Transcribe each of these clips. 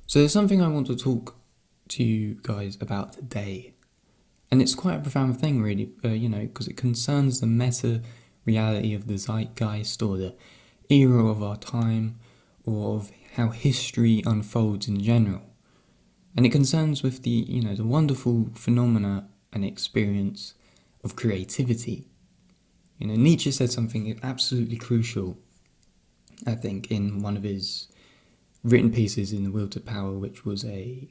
So there's something I want to talk to you guys about today. And it's quite a profound thing, really, because it concerns the meta reality of the zeitgeist or the era of our time or of how history unfolds in general. And it concerns with the wonderful phenomena and experience of creativity. Nietzsche said something absolutely crucial, I think, in one of his written pieces in The Will to Power, which was a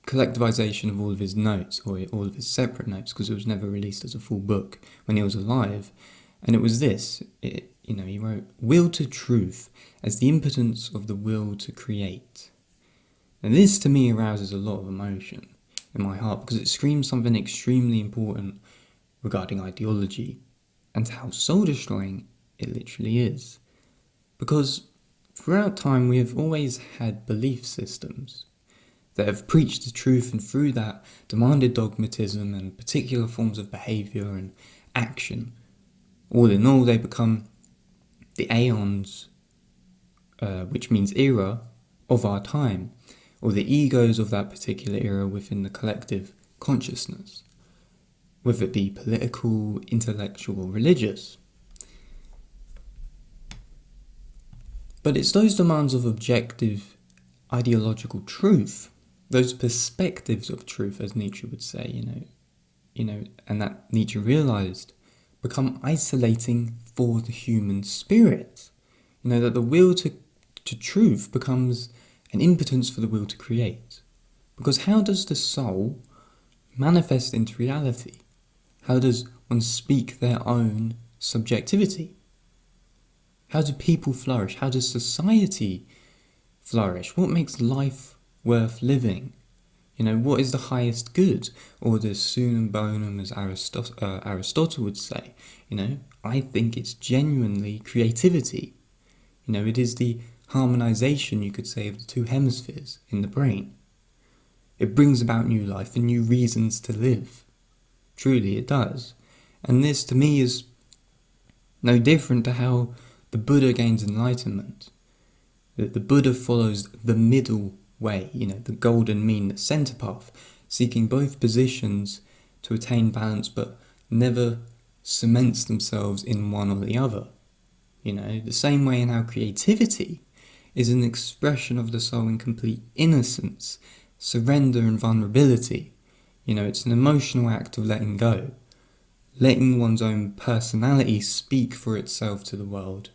collectivization of all of his notes, or all of his separate notes, because it was never released as a full book when he was alive. And it was this, he wrote, "Will to truth as the impotence of the will to create." And this to me arouses a lot of emotion in my heart, because it screams something extremely important regarding ideology and how soul-destroying it literally is. Because throughout time we have always had belief systems that have preached the truth, and through that demanded dogmatism and particular forms of behaviour and action. All in all, they become the aeons, which means era, of our time, or the egos of that particular era within the collective consciousness, whether it be political, intellectual, or religious. But it's those demands of objective ideological truth, those perspectives of truth, as Nietzsche would say, and that Nietzsche realised, become isolating for the human spirit. That the will to truth becomes an impotence for the will to create. Because how does the soul manifest into reality? How does one speak their own subjectivity? How do people flourish? How does society flourish? What makes life worth living? What is the highest good? Or the sunum bonum, as Aristotle would say. I think it's genuinely creativity. It is the harmonization, you could say, of the two hemispheres in the brain. It brings about new life and new reasons to live. Truly it does. And this to me is no different to how the Buddha gains enlightenment. That the Buddha follows the middle way, the golden mean, the centre path, seeking both positions to attain balance, but never cements themselves in one or the other. The same way in how creativity is an expression of the soul in complete innocence, surrender and vulnerability. It's an emotional act of letting go, letting one's own personality speak for itself to the world.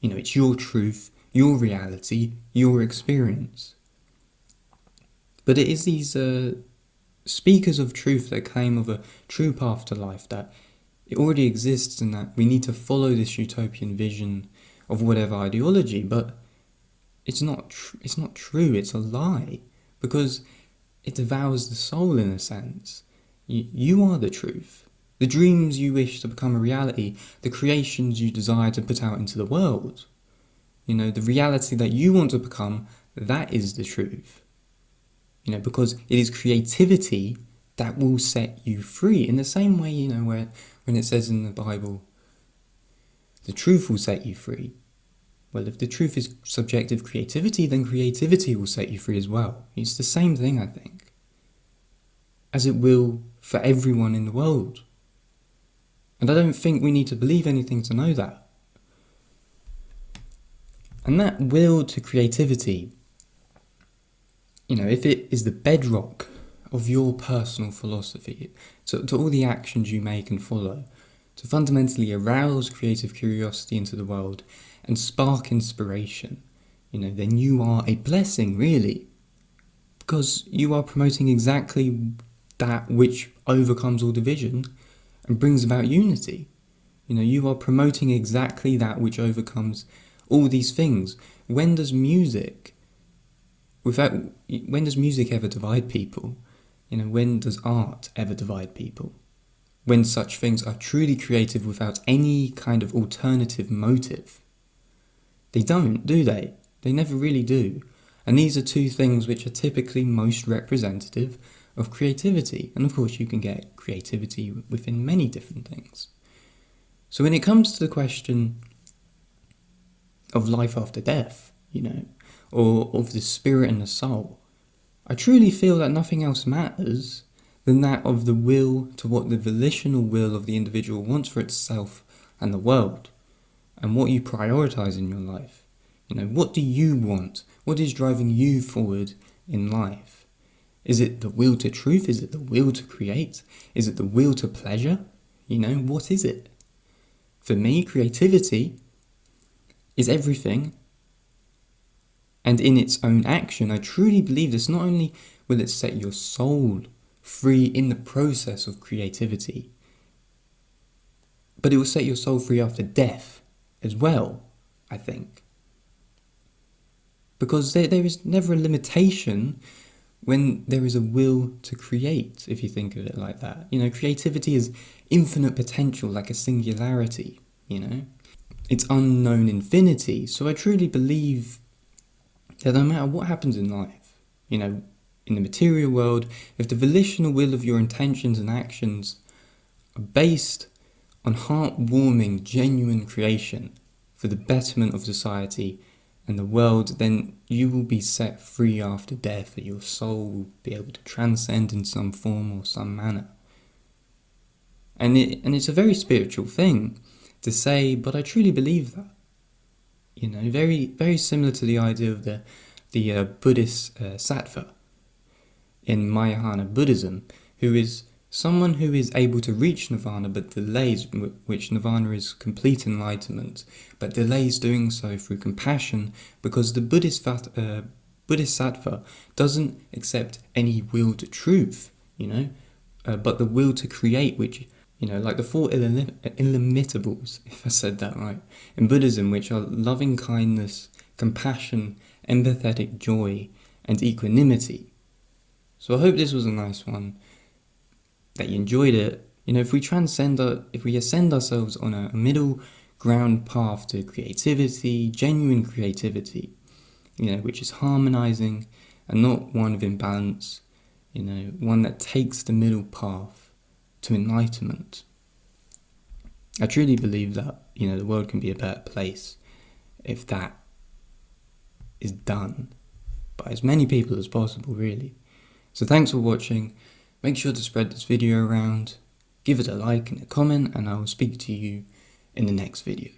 It's your truth, your reality, your experience. But it is these speakers of truth that claim of a true path to life, that it already exists and that we need to follow this utopian vision of whatever ideology, but it's not true, it's a lie, because it devours the soul in a sense. You are the truth. The dreams you wish to become a reality, the creations you desire to put out into the world, the reality that you want to become, that is the truth. Because it is creativity that will set you free. In the same way, when it says in the Bible, the truth will set you free. Well, if the truth is subjective creativity, then creativity will set you free as well. It's the same thing, I think, as it will for everyone in the world. And I don't think we need to believe anything to know that. And that will to creativity, if it is the bedrock of your personal philosophy, to all the actions you make and follow, to fundamentally arouse creative curiosity into the world and spark inspiration, then you are a blessing, really. Because you are promoting exactly that which overcomes all division and brings about unity. You are promoting exactly that which overcomes all these things. When does music ever divide people? When does art ever divide people? When such things are truly creative without any kind of alternative motive. They don't, do they? They never really do. And these are two things which are typically most representative of creativity. And of course you can get creativity within many different things. So when it comes to the question of life after death, or of the spirit and the soul, I truly feel that nothing else matters than that of the will to what the volitional will of the individual wants for itself and the world, and what you prioritize in your life. What do you want? What is driving you forward in life? Is it the will to truth? Is it the will to create? Is it the will to pleasure? What is it? For me, creativity is everything. And in its own action, I truly believe this. Not only will it set your soul free in the process of creativity, but it will set your soul free after death as well, I think. Because there is never a limitation when there is a will to create, if you think of it like that. Creativity is infinite potential, like a singularity, It's unknown infinity. So I truly believe that no matter what happens in life, in the material world, if the volitional will of your intentions and actions are based on heartwarming, genuine creation for the betterment of society and the world, then you will be set free after death, and your soul will be able to transcend in some form or some manner. And it's a very spiritual thing to say, but I truly believe that. Very, very similar to the idea of the Buddhist sattva in Mahayana Buddhism, who is someone who is able to reach nirvana but delays, which nirvana is complete enlightenment, but delays doing so through compassion, because the Buddhist sattva doesn't accept any will to truth, but the will to create, which, like the four illimitables, if I said that right, in Buddhism, which are loving kindness, compassion, empathetic joy, and equanimity. So I hope this was a nice one, that you enjoyed it. If we ascend ourselves on a middle ground path to creativity, genuine creativity, which is harmonizing and not one of imbalance, one that takes the middle path to enlightenment. I truly believe that, the world can be a better place if that is done by as many people as possible, really. So thanks for watching. Make sure to spread this video around, give it a like and a comment, and I will speak to you in the next video.